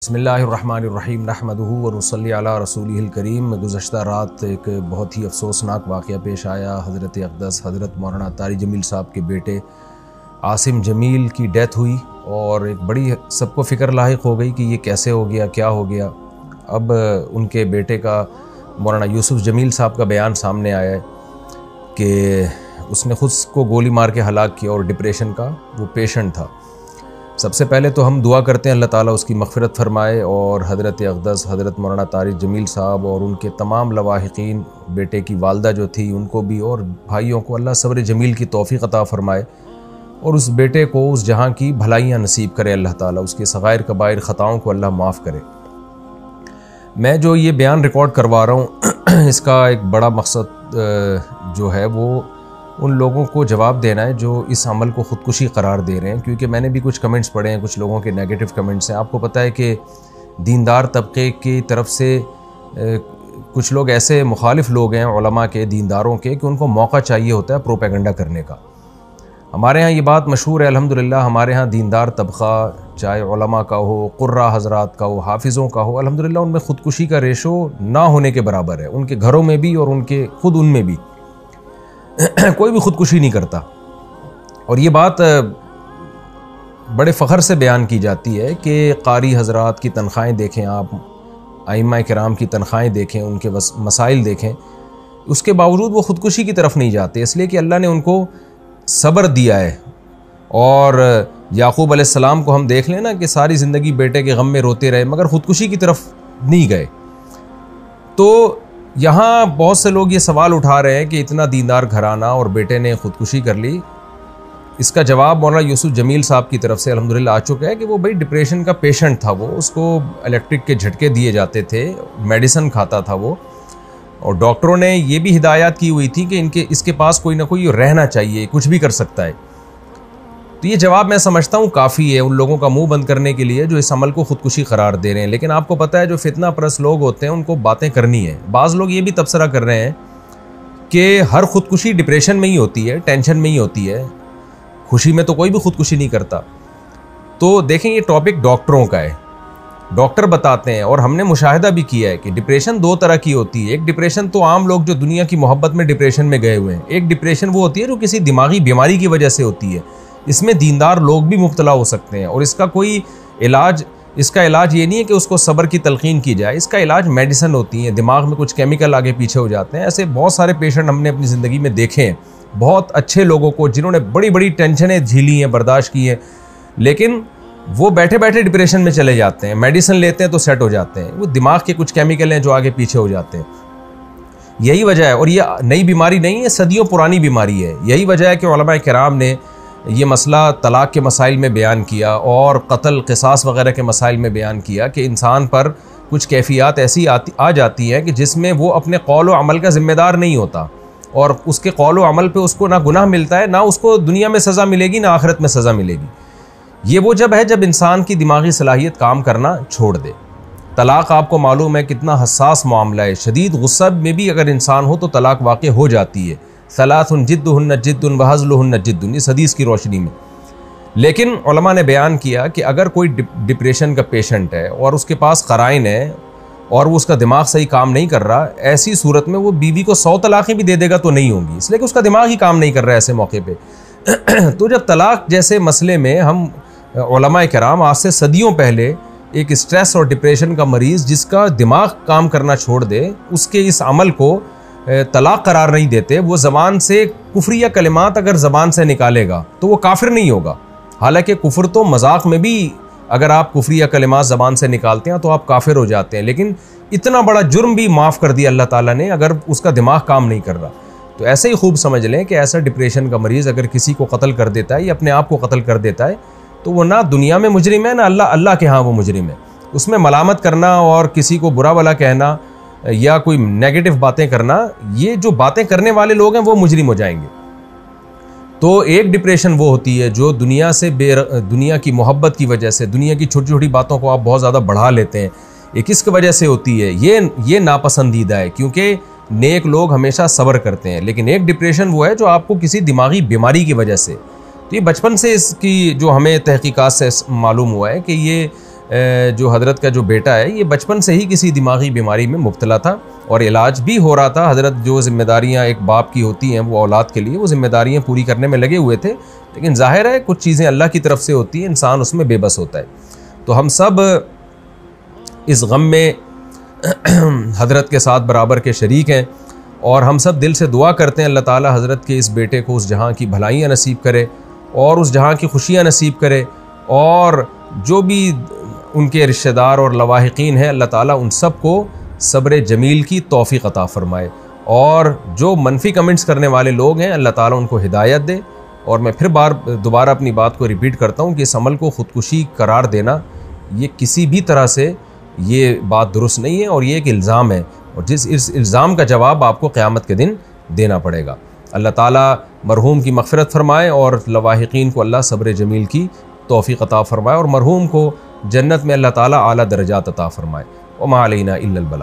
बिस्मिल्लाहिर्रहमानिर्रहीम नहमदुहु व नुसल्ली अला रसूलिहिल करीम। गुज़श्ता रात एक बहुत ही अफसोसनाक वाक़या पेश आया। हज़रत अक़दस हज़रत मौलाना तारिक जमील साहब के बेटे आसिम जमील की डेथ हुई और एक बड़ी सबको फ़िक्र लाहिक हो गई कि ये कैसे हो गया, क्या हो गया। अब उनके बेटे का मौलाना यूसुफ़ जमील साहब का बयान सामने आया है कि उसने ख़ुद को गोली मार के हलाक किया और डिप्रेशन का वो पेशेंट था। सबसे पहले तो हम दुआ करते हैं अल्लाह ताला उसकी मग़फ़िरत फ़रमाए और हज़रत अक़दस हज़रत मौलाना तारिक जमील साहब और उनके तमाम लवाहिक़ीन, बेटे की वालदा जो थी उनको भी और भाइयों को अल्लाह सब्र जमील की तौफ़ीक़ अता फ़रमाए और उस बेटे को उस जहाँ की भलाइयाँ नसीब करे अल्लाह ताला, उसके सग़ाइर कबाइर ख़ताओं को अल्लाह माफ़ करे। मैं जो ये बयान रिकॉर्ड करवा रहा हूँ इसका एक बड़ा मकसद जो है वो उन लोगों को जवाब देना है जो इस अमल को ख़ुदकुशी करार दे रहे हैं, क्योंकि मैंने भी कुछ कमेंट्स पढ़े हैं, कुछ लोगों के नेगेटिव कमेंट्स हैं। आपको पता है कि दीनदार तबके की तरफ से कुछ लोग ऐसे मुखालिफ लोग हैं उलमा के, दीनदारों के, कि उनको मौका चाहिए होता है प्रोपेगेंडा करने का। हमारे यहाँ ये बात मशहूर है अल्हम्दुलिल्लाह। हमारे यहाँ दीनदार तबका, चाहे उलमा का हो, कुर्रा हज़रात का हो, हाफिज़ों का हो, अल्हम्दुलिल्लाह उनमें ख़ुदकुशी का रेशो ना होने के बराबर है। उनके घरों में भी और उनके खुद उनमें भी कोई भी ख़ुदकुशी नहीं करता। और ये बात बड़े फ़ख्र से बयान की जाती है कि कारी हज़रात की तनख़्वाहें देखें आप, आइम्मा किराम की तनख़्वाहें देखें, उनके मसाइल देखें, उसके बावजूद वो ख़ुदकुशी की तरफ नहीं जाते, इसलिए कि अल्लाह ने उनको सब्र दिया है। और याक़ूब अलैहिस्सलाम को हम देख लें ना कि सारी ज़िंदगी बेटे के गम में रोते रहे मगर ख़ुदकुशी की तरफ नहीं गए। तो यहाँ बहुत से लोग ये सवाल उठा रहे हैं कि इतना दीनदार घराना और बेटे ने ख़ुदकुशी कर ली। इसका जवाब मौलाना यूसुफ़ जमील साहब की तरफ से अल्हम्दुलिल्लाह आ चुका है कि वो भाई डिप्रेशन का पेशेंट था, वो उसको इलेक्ट्रिक के झटके दिए जाते थे, मेडिसिन खाता था वो, और डॉक्टरों ने ये भी हिदायत की हुई थी कि इसके पास कोई ना कोई रहना चाहिए, कुछ भी कर सकता है। तो ये जवाब मैं समझता हूँ काफ़ी है उन लोगों का मुंह बंद करने के लिए जो इस अमल को ख़ुदकुशी करार दे रहे हैं। लेकिन आपको पता है जो फितना परस्त लोग होते हैं उनको बातें करनी है। बाज़ लोग ये भी तबसरा कर रहे हैं कि हर ख़ुदकुशी डिप्रेशन में ही होती है, टेंशन में ही होती है, खुशी में तो कोई भी ख़ुदकुशी नहीं करता। तो देखें ये टॉपिक डॉक्टरों का है, डॉक्टर बताते हैं और हमने मुशाहिदा भी किया है कि डिप्रेशन दो तरह की होती है। एक डिप्रेशन तो आम लोग जो दुनिया की मोहब्बत में डिप्रेशन में गए हुए हैं, एक डिप्रेशन वो होती है जो किसी दिमागी बीमारी की वजह से होती है। इसमें दीनदार लोग भी मुब्तला हो सकते हैं और इसका इलाज ये नहीं है कि उसको सब्र की तलकीन की जाए, इसका इलाज मेडिसिन होती है। दिमाग में कुछ केमिकल आगे पीछे हो जाते हैं। ऐसे बहुत सारे पेशेंट हमने अपनी ज़िंदगी में देखे हैं, बहुत अच्छे लोगों को जिन्होंने बड़ी बड़ी टेंशनें झीली हैं, बर्दाश्त की हैं, लेकिन वो बैठे बैठे डिप्रेशन में चले जाते हैं। मेडिसिन लेते हैं तो सेट हो जाते हैं, वो दिमाग के कुछ केमिकल हैं जो आगे पीछे हो जाते हैं। यही वजह है, और ये नई बीमारी नहीं है, सदियों पुरानी बीमारी है। यही वजह है कि उलमा किराम ने ये मसला तलाक़ के मसाइल में बयान किया और क़त्ल क़िसास वग़ैरह के मसाइल में बयान किया कि इंसान पर कुछ कैफ़ियत ऐसी आ जाती हैं कि जिसमें वो अपने कौल व अमल का ज़िम्मेदार नहीं होता और उसके कौल व अमल पे उसको ना गुनाह मिलता है, ना उसको दुनिया में सज़ा मिलेगी, ना आखिरत में सज़ा मिलेगी। ये वो जब है जब इंसान की दिमागी सलाहियत काम करना छोड़ दे। तलाक़ आपको मालूम है कितना हसास मामला है, शदीद गुस्सा में भी अगर इंसान हो तो तलाक़ वाक़ हो जाती है। सलासुन जिद्दुहुन्न जिद्दुन व हज़्लुहुन्न जिद्दुन, इस हदीस की रोशनी में। लेकिन उलमा ने बयान किया कि अगर कोई डिप्रेशन का पेशेंट है और उसके पास क़राइन है और वो उसका दिमाग सही काम नहीं कर रहा, ऐसी सूरत में वो बीवी को 100 तलाक़ें भी दे देगा तो नहीं होंगी, इसलिए कि उसका दिमाग ही काम नहीं कर रहा है ऐसे मौके पे। तो जब तलाक़ जैसे मसले में हम उलमा किराम आज से सदियों पहले एक स्ट्रेस और डिप्रेशन का मरीज़ जिसका दिमाग काम करना छोड़ दे, उसके इस अमल को तलाक़ करार नहीं देते। वो ज़बान से कुफ्रिया कलिमात अगर ज़बान से निकालेगा तो वो काफिर नहीं होगा। हालांकि कुफ्र तो मजाक में भी अगर आप कुफ्रिया कलिमात ज़बान से निकालते हैं तो आप काफिर हो जाते हैं, लेकिन इतना बड़ा जुर्म भी माफ़ कर दिया अल्लाह ताला ने अगर उसका दिमाग काम नहीं कर रहा। तो ऐसे ही खूब समझ लें कि ऐसा डिप्रेशन का मरीज़ अगर किसी को कत्ल कर देता है या अपने आप को कत्ल कर देता है तो वो ना दुनिया में मुजरिम है, ना अल्लाह के यहाँ वो मुजरिम है। उसमें मलामत करना और किसी को बुरा भला कहना या कोई नेगेटिव बातें करना, ये जो बातें करने वाले लोग हैं वो मुजरिम हो जाएंगे। तो एक डिप्रेशन वो होती है जो दुनिया से दुनिया की मोहब्बत की वजह से, दुनिया की छोटी छोटी बातों को आप बहुत ज़्यादा बढ़ा लेते हैं, ये किसकी वजह से होती है? ये नापसंदीदा है, क्योंकि नेक लोग हमेशा सब्र करते हैं। लेकिन एक डिप्रेशन वो है जो आपको किसी दिमागी बीमारी की वजह से, तो ये बचपन से इसकी जो हमें तहकीकात से मालूम हुआ है कि ये जो हज़रत का जो बेटा है ये बचपन से ही किसी दिमागी बीमारी में मुब्तला था और इलाज भी हो रहा था। हज़रत जो ज़िम्मेदारियाँ एक बाप की होती हैं वो औलाद के लिए, वो ज़िम्मेदारियाँ पूरी करने में लगे हुए थे, लेकिन ज़ाहिर है कुछ चीज़ें अल्लाह की तरफ से होती हैं, इंसान उसमें बेबस होता है। तो हम सब इस गम में हज़रत के साथ बराबर के शरीक हैं और हम सब दिल से दुआ करते हैं अल्लाह ताला हज़रत के इस बेटे को उस जहाँ की भलाइयाँ नसीब करे और उस जहाँ की खुशियाँ नसीब करे, और जो भी उनके रिश्तेदार और लवाहिकीन हैं अल्लाह ताला उन सब को सब्र जमील की तौफ़ीक़ अता फ़रमाए, और जो मनफी कमेंट्स करने वाले लोग हैं अल्लाह ताला उनको हिदायत दे। और मैं फिर दोबारा अपनी बात को रिपीट करता हूँ कि इस अमल को ख़ुदकुशी करार देना ये किसी भी तरह से ये बात दुरुस्त नहीं है और ये एक इल्ज़ाम है, और जिस इस इल्ज़ाम का जवाब आपको क़यामत के दिन देना पड़ेगा। अल्लाह ताला मरहूम की मग़फ़िरत फ़रमाए और लवाहिकीन को अल्लाह सब्र जमील की तौफ़ीक़ अता फ़रमाए और मरहूम को जन्नत में अल्लाह ताला आला दर्जात अता फ़रमाए। व मा अलैना इल्लल बलाग।